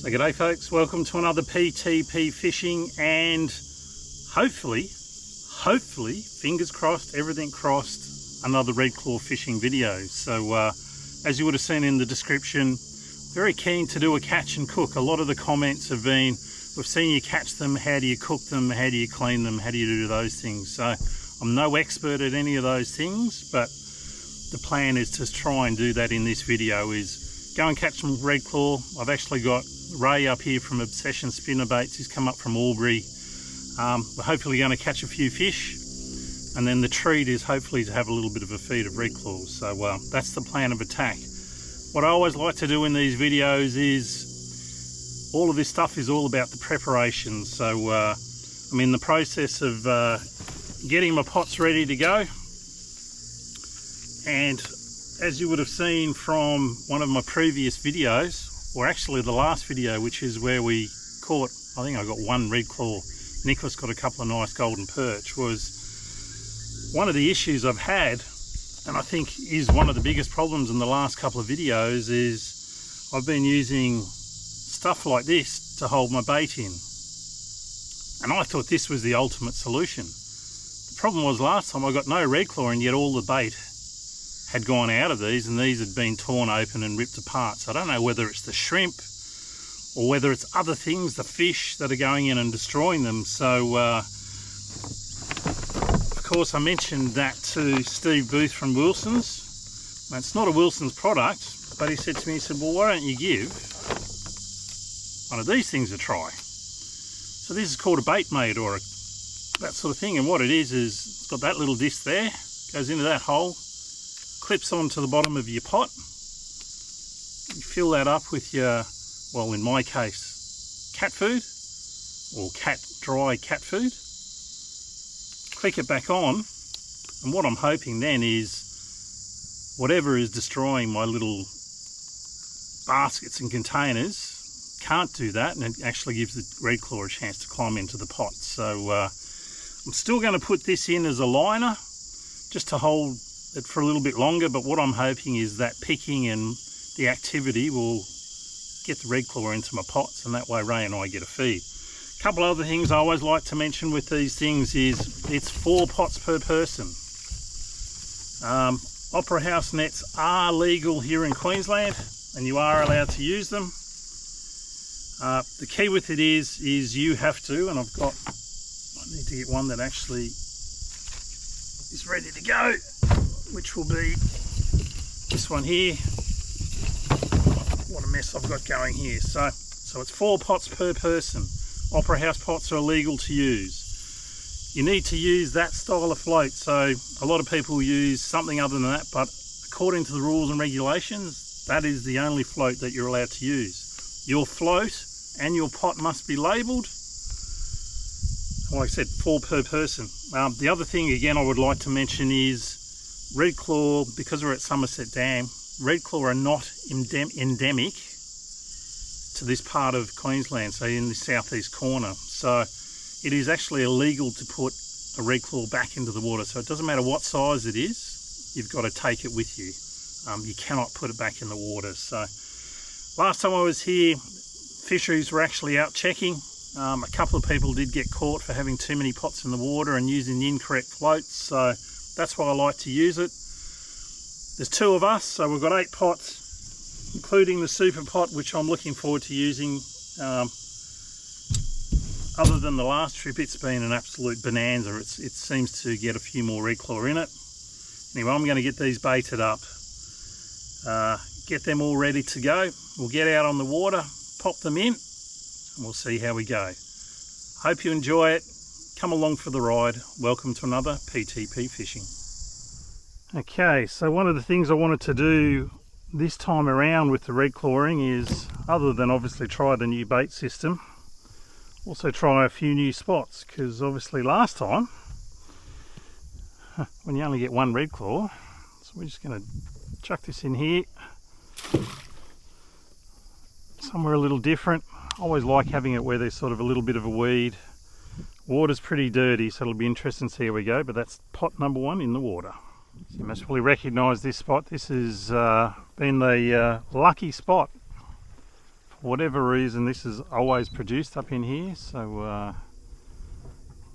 G'day folks, welcome to another PTP fishing, and hopefully, fingers crossed, everything crossed, another Redclaw fishing video. So as you would have seen in the description, very keen to do a catch and cook. A lot of the comments have been, we've seen you catch them, how do you cook them, how do you clean them, how do you do those things? So I'm no expert at any of those things, but the plan is to try and do that in this video, is go and catch some Redclaw. I've actually got Ray up here from Obsession Spinnerbaits. He's come up from Albury. We're hopefully going to catch a few fish, and then the treat is hopefully to have a little bit of a feed of Redclaws. So that's the plan of attack. What I always like to do in these videos is, all of this stuff is all about the preparation. So I'm in the process of getting my pots ready to go, and as you would have seen from one of my previous videos, or actually the last video, which is where we caught, I think I got one Redclaw, Nicholas got a couple of nice golden perch, was one of the issues I've had, and I think is one of the biggest problems in the last couple of videos, is I've been using stuff like this to hold my bait in. And I thought this was the ultimate solution. The problem was last time I got no Redclaw, and yet all the bait had gone out of these, and these had been torn open and ripped apart. So I don't know whether it's the shrimp or whether it's other things, the fish, that are going in and destroying them. So of course I mentioned that to Steve Booth from Wilson's. Now, it's not a Wilson's product, but he said to me, he said, well, why don't you give one of these things a try? So this is called a bait mate, or that sort of thing, and what it is it's got that little disc there, goes into that hole, clips onto the bottom of your pot. You fill that up with your, well, in my case, cat food or dry cat food. Click it back on, and what I'm hoping then is whatever is destroying my little baskets and containers can't do that, and it actually gives the Redclaw a chance to climb into the pot. So I'm still going to put this in as a liner just to hold it for a little bit longer, but what I'm hoping is that picking and the activity will get the Redclaw into my pots, and that way Ray and I get a feed. A couple other things I always like to mention with these things is it's 4 pots per person. Opera house nets are legal here in Queensland, and you are allowed to use them. The key with it is you have to, and I need to get one that actually is ready to go, which will be this one here. What a mess I've got going here. So it's 4 pots per person. Opera house pots are illegal to use. You need to use that style of float. So a lot of people use something other than that, but according to the rules and regulations, that is the only float that you're allowed to use. Your float and your pot must be labelled. Like I said, 4 per person. The other thing again I would like to mention is Redclaw, because we're at Somerset Dam, Redclaw are not endemic to this part of Queensland, so in the southeast corner. So it is actually illegal to put a Redclaw back into the water. So it doesn't matter what size it is, you've got to take it with you. You cannot put it back in the water. So last time I was here, fisheries were actually out checking. A couple of people did get caught for having too many pots in the water and using the incorrect floats. So that's why I like to use it. There's 2 of us, so we've got 8 pots, including the super pot, which I'm looking forward to using. Other than the last trip, it's been an absolute bonanza. It seems to get a few more Redclaw in it. Anyway, I'm going to get these baited up, get them all ready to go. We'll get out on the water, pop them in, and we'll see how we go. Hope you enjoy it. Come along for the ride. Welcome to another PTP fishing. Okay, so one of the things I wanted to do this time around with the Redclawing is, other than obviously try the new bait system, also try a few new spots, because obviously last time, when you only get one Redclaw, so we're just going to chuck this in here, somewhere a little different. I always like having it where there's sort of a little bit of a weed. Water's pretty dirty, so it'll be interesting to see how we go, but that's pot number 1 in the water. So you must probably recognise this spot. This has been the lucky spot For whatever reason, this is always produced up in here, so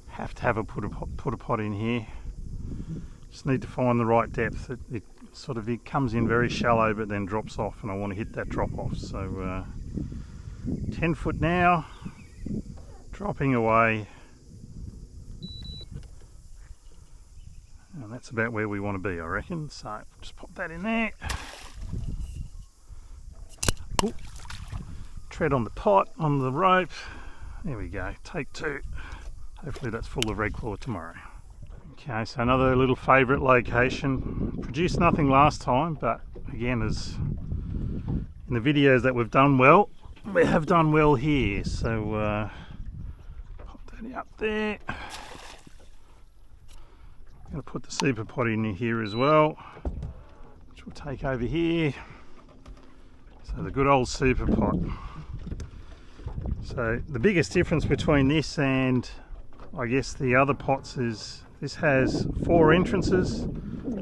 have to have a put a pot in here. Just need to find the right depth. It comes in very shallow but then drops off, and I want to hit that drop off. So 10 foot now, dropping away, and that's about where we want to be, I reckon. So just pop that in there. Ooh. Tread on the pot, on the rope. There we go, take 2. Hopefully that's full of Redclaw tomorrow. Okay, so another little favourite location. Produced nothing last time, but again, as in the videos that we've done well, we have done well here. So pop that up there. I'm going to put the super pot in here as well, which we'll take over here. So the good old super pot. So the biggest difference between this and I guess the other pots is this has 4 entrances,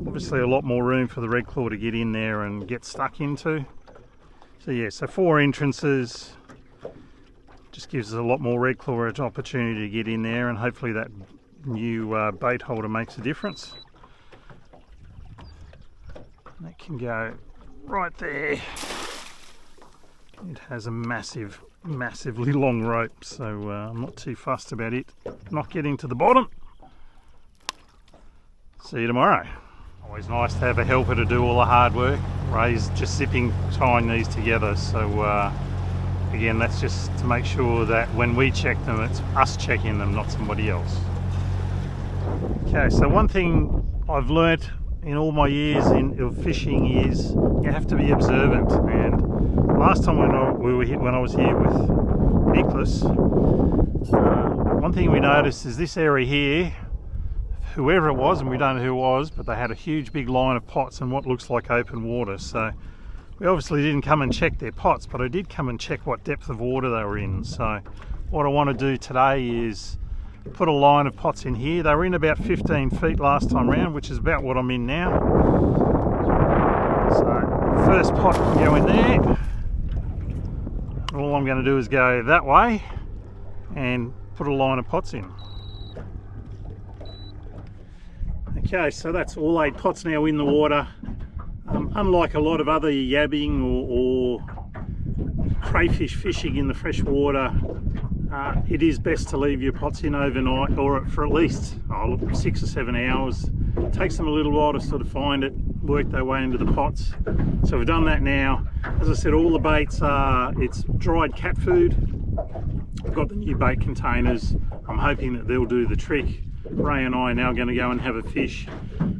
obviously a lot more room for the Redclaw to get in there and get stuck into. So yeah, so 4 entrances just gives us a lot more Redclaw an opportunity to get in there, and hopefully that new bait holder makes a difference. And that can go right there. It has a massively long rope, so I'm not too fussed about it not getting to the bottom. See you tomorrow. Always nice to have a helper to do all the hard work. Ray's just tying these together, so again, that's just to make sure that when we check them, it's us checking them, not somebody else. Okay, so one thing I've learnt in all my years of fishing is you have to be observant. And last time when I was here with Nicholas, one thing we noticed is this area here, whoever it was, and we don't know who it was, but they had a huge big line of pots in what looks like open water. So we obviously didn't come and check their pots, but I did come and check what depth of water they were in. So what I want to do today is put a line of pots in here. They were in about 15 feet last time round, which is about what I'm in now. So first pot can go in there. All I'm going to do is go that way and put a line of pots in. Okay, so that's all 8 pots now in the water. Unlike a lot of other yabbing or crayfish fishing in the fresh water, it is best to leave your pots in overnight, or for at least 6 or 7 hours. It takes them a little while to sort of find it, work their way into the pots. So we've done that now. As I said, all the baits it's dried cat food. I've got the new bait containers. I'm hoping that they'll do the trick. Ray and I are now going to go and have a fish.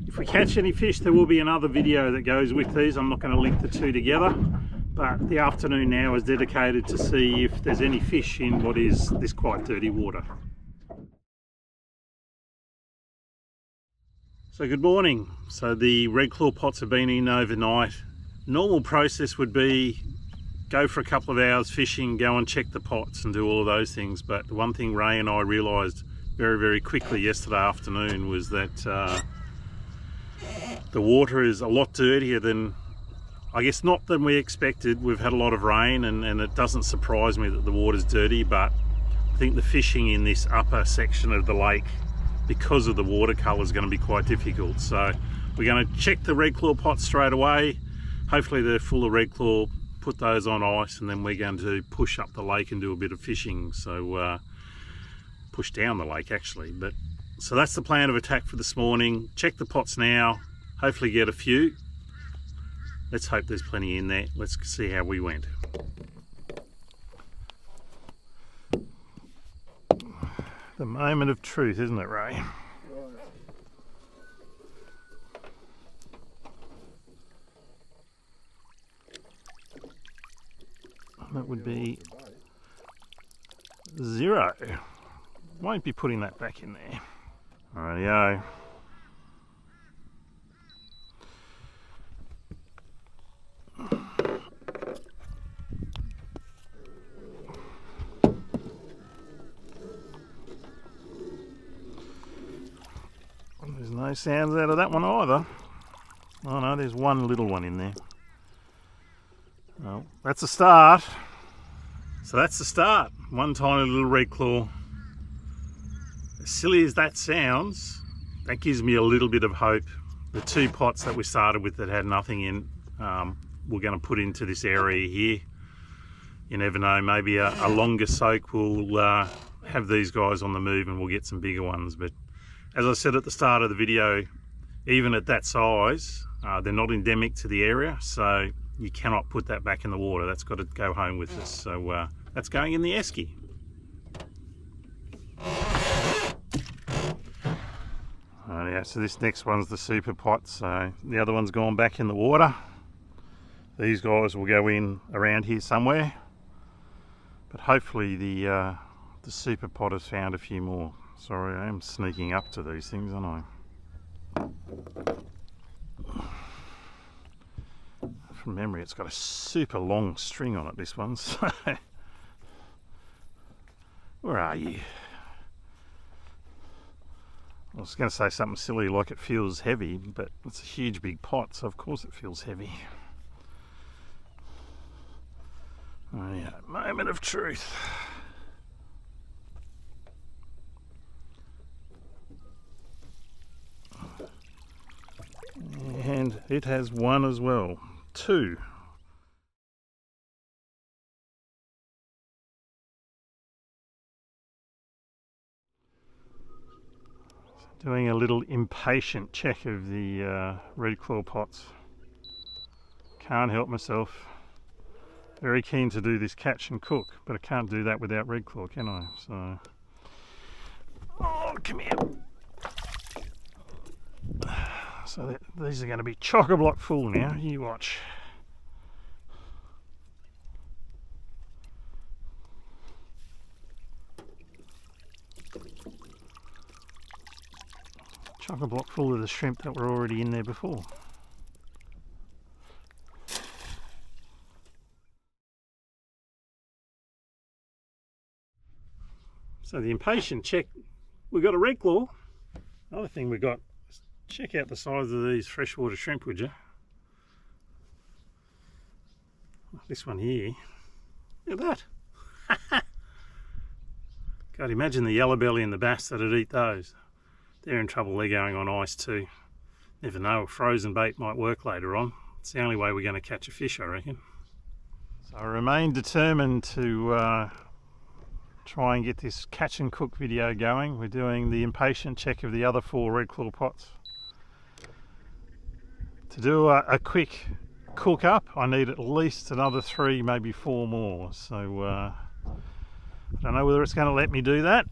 If we catch any fish, there will be another video that goes with these. I'm not going to link the two together, but the afternoon now is dedicated to see if there's any fish in what is this quite dirty water. So good morning. So the Redclaw pots have been in overnight. Normal process would be go for a couple of hours fishing, go and check the pots and do all of those things. But the one thing Ray and I realised very quickly yesterday afternoon was that the water is a lot dirtier than, I guess, not than we expected. We've had a lot of rain and it doesn't surprise me that the water's dirty, but I think the fishing in this upper section of the lake, because of the watercolour, is going to be quite difficult. So we're going to check the Redclaw pots straight away. Hopefully they're full of Redclaw, put those on ice, and then we're going to push up the lake and do a bit of fishing. So push down the lake actually. But so that's the plan of attack for this morning. Check the pots now, hopefully get a few. Let's hope there's plenty in there. Let's see how we went. The moment of truth, isn't it, Ray? That would be 0. Won't be putting that back in there. Rightio. There's no sounds out of that one either. Oh no, there's one little one in there. Well, that's a start. So that's the start. One tiny little Redclaw. As silly as that sounds, that gives me a little bit of hope. The 2 pots that we started with that had nothing in, we're going to put into this area here. You never know, maybe a longer soak will have these guys on the move and we'll get some bigger ones. But as I said at the start of the video, even at that size, they're not endemic to the area, so you cannot put that back in the water. That's got to go home with us. So that's going in the esky. Yeah, so this next one's the super pot, so the other one's gone back in the water. These guys will go in around here somewhere, but hopefully the super pot has found a few more. Sorry, I am sneaking up to these things, aren't I? From memory, it's got a super long string on it, this one. So where are you? I was going to say something silly like it feels heavy, but it's a huge big pot, so of course it feels heavy. Oh yeah, moment of truth. And it has one as well. 2. Doing a little impatient check of the Redclaw pots. Can't help myself. Very keen to do this catch and cook, but I can't do that without Redclaw, can I? So, oh, come here. So these are going to be chock-a-block full now. You watch. Chock-a-block full of the shrimp that were already in there before. So the impatient check, we got a Redclaw. Another thing we got, check out the size of these freshwater shrimp, would you? This one here, look at that. God, imagine the yellow belly and the bass that'd eat those. They're in trouble, they're going on ice too. Never know, a frozen bait might work later on. It's the only way we're going to catch a fish, I reckon. So I remain determined to try and get this catch and cook video going. We're doing the impatient check of the other 4 Redclaw pots. To do a quick cook up, I need at least another 3, maybe 4 more. So I don't know whether it's going to let me do that.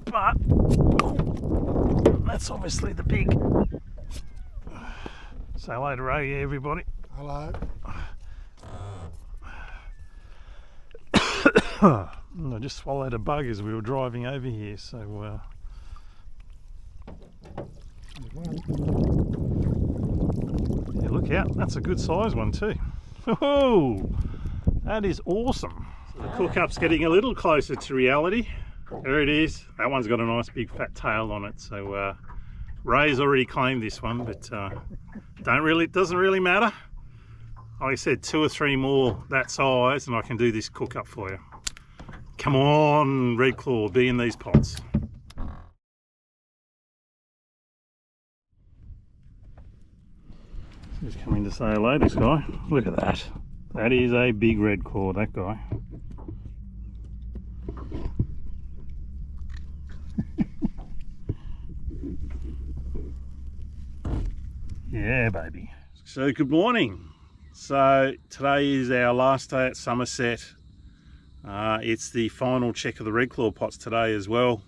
But that's obviously the big. Say hello to Ray, everybody. Hello. I just swallowed a bug as we were driving over here, so yeah, look out, that's a good size one too. Oh, that is awesome. So the cook up's getting a little closer to reality. There it is. That one's got a nice big fat tail on it. So Ray's already claimed this one, but it doesn't really matter. Like I said, 2 or 3 more that size and I can do this cook up for you. Come on, Redclaw, be in these pots. He's coming to say hello, this guy. Look at that. That is a big Redclaw, that guy. Yeah, baby. So good morning. So today is our last day at Somerset. It's the final check of the Redclaw pots today as well.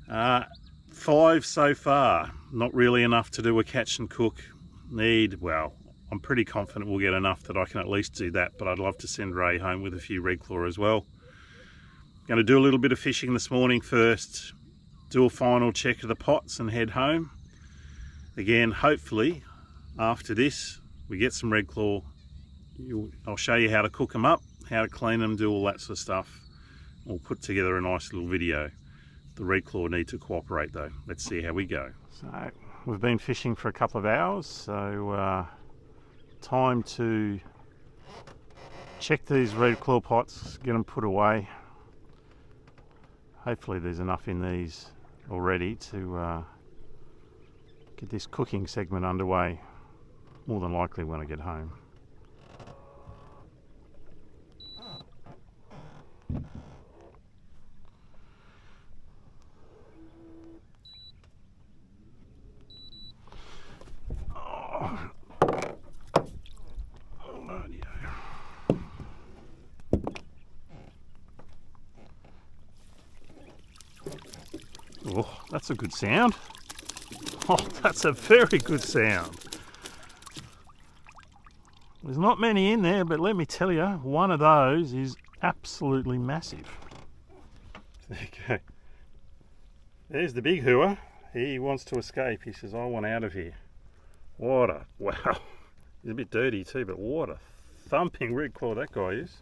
5 so far, not really enough to do a catch and cook. Well, I'm pretty confident we'll get enough that I can at least do that, but I'd love to send Ray home with a few Redclaw as well. Going to do a little bit of fishing this morning first, do a final check of the pots and head home. Again, hopefully after this we get some Redclaw. I'll show you how to cook them up, how to clean them, do all that sort of stuff. We'll put together a nice little video. The Redclaw need to cooperate though. Let's see how we go. So we've been fishing for a couple of hours, so time to Check these Redclaw pots, get them put away. Hopefully there's enough in these already to get this cooking segment underway, more than likely when I get home. Oh, that's a good sound. Oh, that's a very good sound. There's not many in there, but let me tell you, one of those is absolutely massive. There you go. There's the big hooer. He wants to escape. He says, I want out of here. What a, wow. He's a bit dirty too, but what a thumping Redclaw that guy is.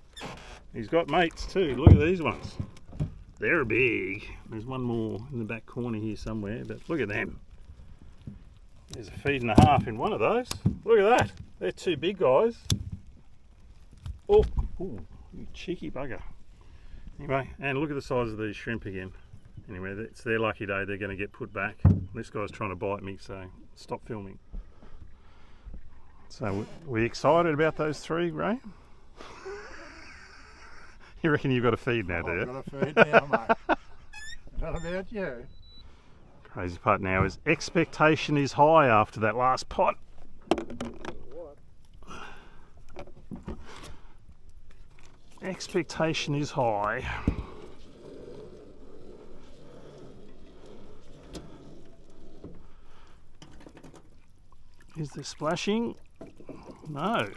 He's got mates too. Look at these ones. They're big. There's one more in the back corner here somewhere, but look at them. There's a feed and a half in one of those. Look at that. They're two big guys. Oh, ooh, you cheeky bugger. Anyway, and look at the size of these shrimp again. Anyway, it's their lucky day. They're going to get put back. This guy's trying to bite me, so stop filming. So, we excited about those three, Ray? You reckon you've got a feed now, do you? I've got a feed now, mate. What about you? Crazy part now is expectation is high after that last pot. What? Expectation is high. Is there splashing? No.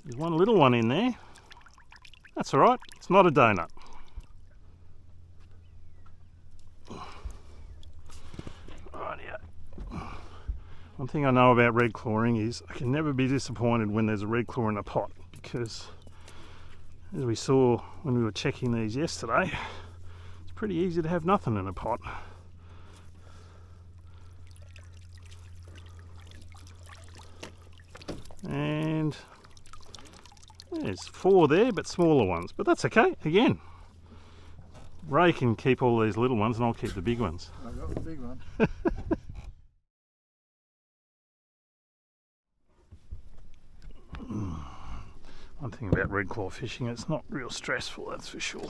There's one little one in there. That's all right. It's not a donut. One thing I know about red clawing is I can never be disappointed when there's a red claw in a pot, because as we saw when we were checking these yesterday, it's pretty easy to have nothing in a pot. And there's 4 there, but smaller ones, but that's okay. Again, Ray can keep all these little ones and I'll keep the big ones. I've got the big one. One thing about redclaw fishing, it's not real stressful, that's for sure.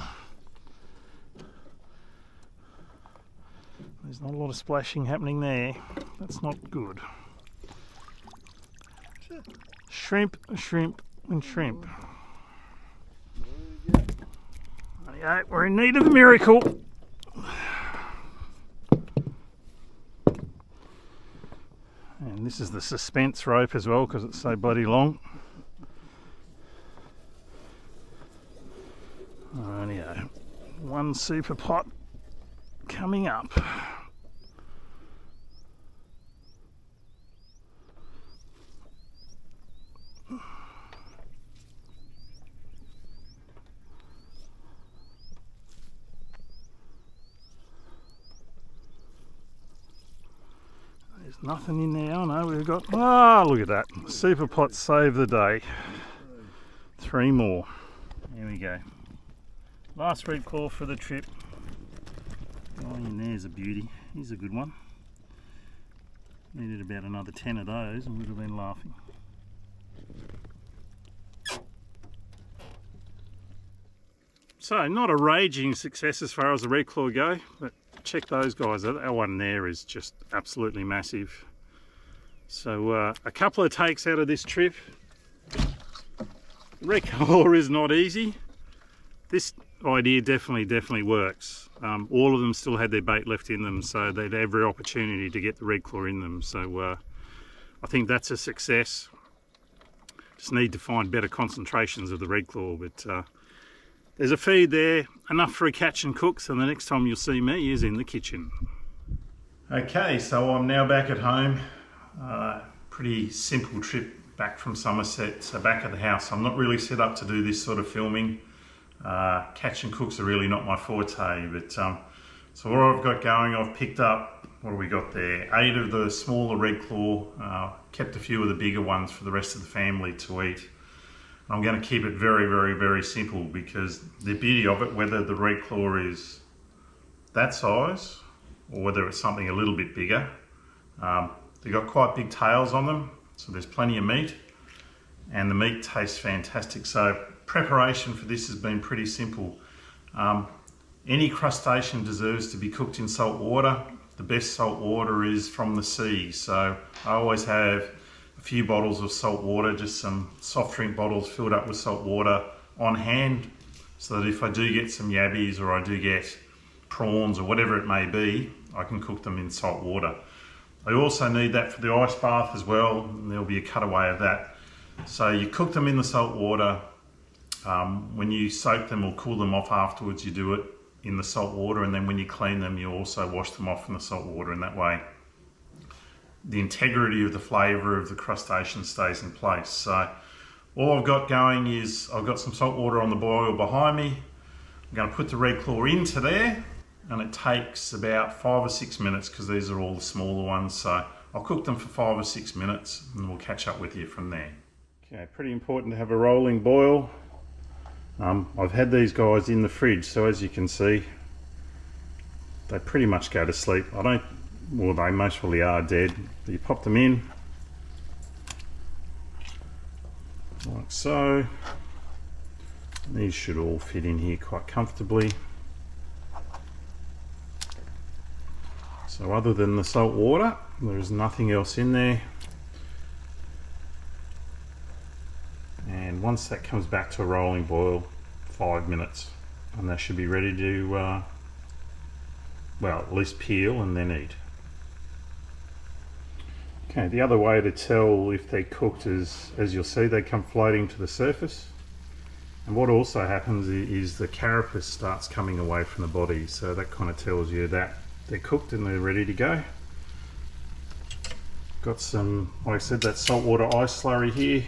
There's not a lot of splashing happening there. That's not good. Shrimp, shrimp, and shrimp. Yeah, we're in need of a miracle. And this is the suspense rope as well, because it's so bloody long. Rightio, one super pot coming up. There's nothing in there. Oh no, we've got, ah, look at that. Super pot saved the day. 3 more. There we go. Last redclaw for the trip. Oh, and there's a beauty. Here's a good one. Needed about another 10 of those and we'd have been laughing. So, not a raging success as far as the redclaw go, but check those guys. That one there is just absolutely massive. So, a couple of takes out of this trip. Redclaw is not easy. This idea definitely works. All of them still had their bait left in them, so they'd every opportunity to get the redclaw in them. So I think that's a success. Just need to find better concentrations of the redclaw, but there's a feed there, enough for a catch and cook, so the next time you'll see me is in the kitchen. Okay, so I'm now back at home. Pretty simple trip back from Somerset, so back at the house. I'm not really set up to do this sort of filming. Catch and cooks are really not my forte, but so what I've got going, I've picked up, what have we got there, 8 of the smaller redclaw, kept a few of the bigger ones for the rest of the family to eat. I'm going to keep it very, very, very simple, because the beauty of it, whether the Redclaw is that size or whether it's something a little bit bigger, they've got quite big tails on them, so there's plenty of meat, and the meat tastes fantastic. So preparation for this has been pretty simple. Any crustacean deserves to be cooked in salt water. The best salt water is from the sea, so I always have a few bottles of salt water, just some soft drink bottles filled up with salt water on hand, so that if I do get some yabbies or I do get prawns or whatever it may be, I can cook them in salt water. I also need that for the ice bath as well, and there'll be a cutaway of that. So you cook them in the salt water. When you soak them or cool them off afterwards, you do it in the salt water, and then when you clean them, you also wash them off in the salt water, and that way the integrity of the flavour of the crustacean stays in place. So all I've got going is I've got some salt water on the boil behind me. I'm going to put the Redclaw into there, and it takes about 5 or 6 minutes, because these are all the smaller ones. So I'll cook them for 5 or 6 minutes and we'll catch up with you from there. Okay, pretty important to have a rolling boil. I've had these guys in the fridge, so as you can see, they pretty much go to sleep. Well, they mostly are dead. But you pop them in, like so. These should all fit in here quite comfortably. So other than the salt water, there's nothing else in there. And once that comes back to a rolling boil, 5 minutes, and they should be ready to, well, at least peel and then eat. Okay, the other way to tell if they're cooked is, as you'll see, they come floating to the surface. And what also happens is the carapace starts coming away from the body, so that kind of tells you that they're cooked and they're ready to go. Got some, like I said, that saltwater ice slurry here.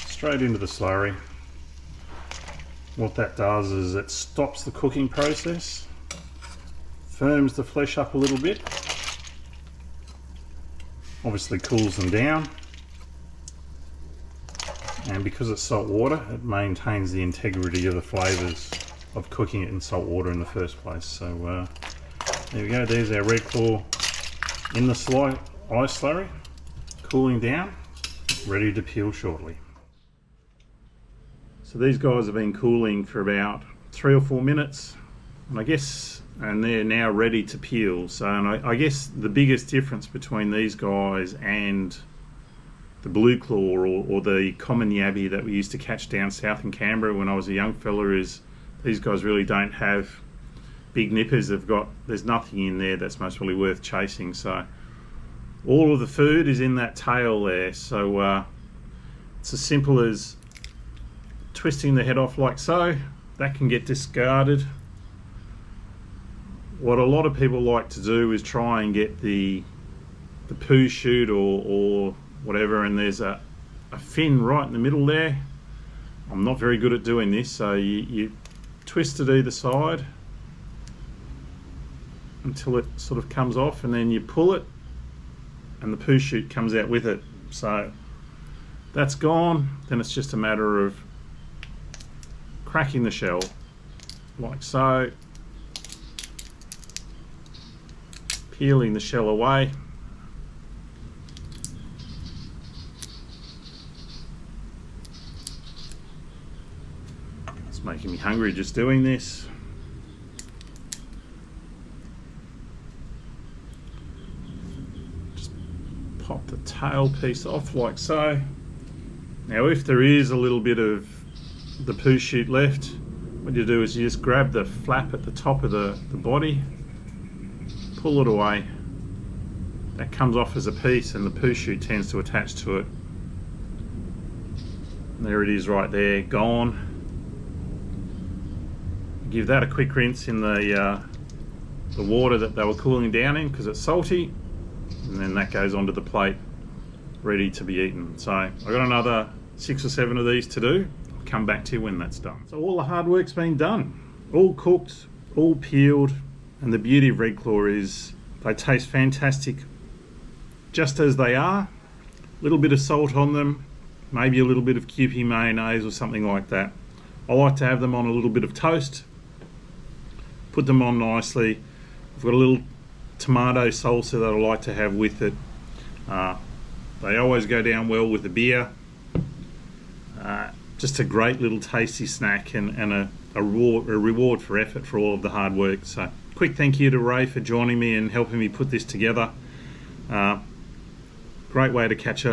Straight into the slurry. What that does is it stops the cooking process, firms the flesh up a little bit, obviously cools them down, and because it's salt water, it maintains the integrity of the flavours of cooking it in salt water in the first place. So there we go, there's our Redclaw in the ice slurry, cooling down, ready to peel shortly. So these guys have been cooling for about 3 or 4 minutes, and they're now ready to peel. So, and I guess the biggest difference between these guys and the blue claw or the common yabby that we used to catch down south in Canberra when I was a young fella is these guys really don't have big nippers. There's nothing in there that's most really worth chasing. So all of the food is in that tail there. So it's as simple as twisting the head off like so. That can get discarded. What a lot of people like to do is try and get the poo chute or whatever, and there's a fin right in the middle there. I'm not very good at doing this, so you twist it either side until it sort of comes off, and then you pull it and the poo chute comes out with it. So that's gone. Then it's just a matter of cracking the shell like so, peeling the shell away, it's making me hungry just doing this. Just pop the tail piece off like so. Now if there is a little bit of the poo chute left, what you do is you just grab the flap at the top of the body, pull it away. That comes off as a piece, and the poo chute tends to attach to it. And there it is right there, gone. Give that a quick rinse in the water that they were cooling down in, because it's salty, and then that goes onto the plate ready to be eaten. So I've got another 6 or 7 of these to do. Come back to you when that's done. So all the hard work's been done, all cooked, all peeled, and the beauty of Redclaw is they taste fantastic just as they are. little bit of salt on them, maybe a little bit of Kewpie mayonnaise or something like that. I like to have them on a little bit of toast, put them on nicely. I've got a little tomato salsa that I like to have with it. They always go down well with the beer. Just a great little tasty snack and a reward for effort for all of the hard work. So quick thank you to Ray for joining me and helping me put this together. Great way to catch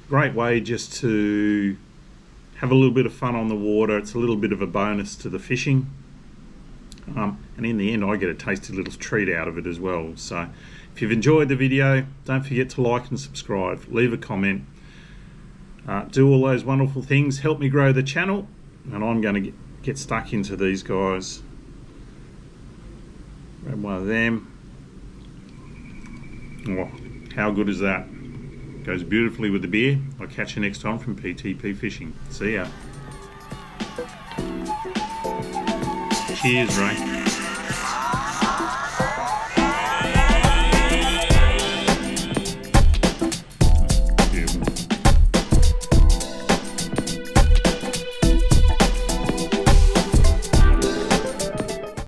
great way just to have a little bit of fun on the water. It's a little bit of a bonus to the fishing. And in the end I get a tasty little treat out of it as well. So if you've enjoyed the video, don't forget to like and subscribe, leave a comment, do all those wonderful things, help me grow the channel, and I'm going to get stuck into these guys. Grab one of them. Oh, how good is that? Goes beautifully with the beer. I'll catch you next time from PTP Fishing. See ya. Cheers, Ray.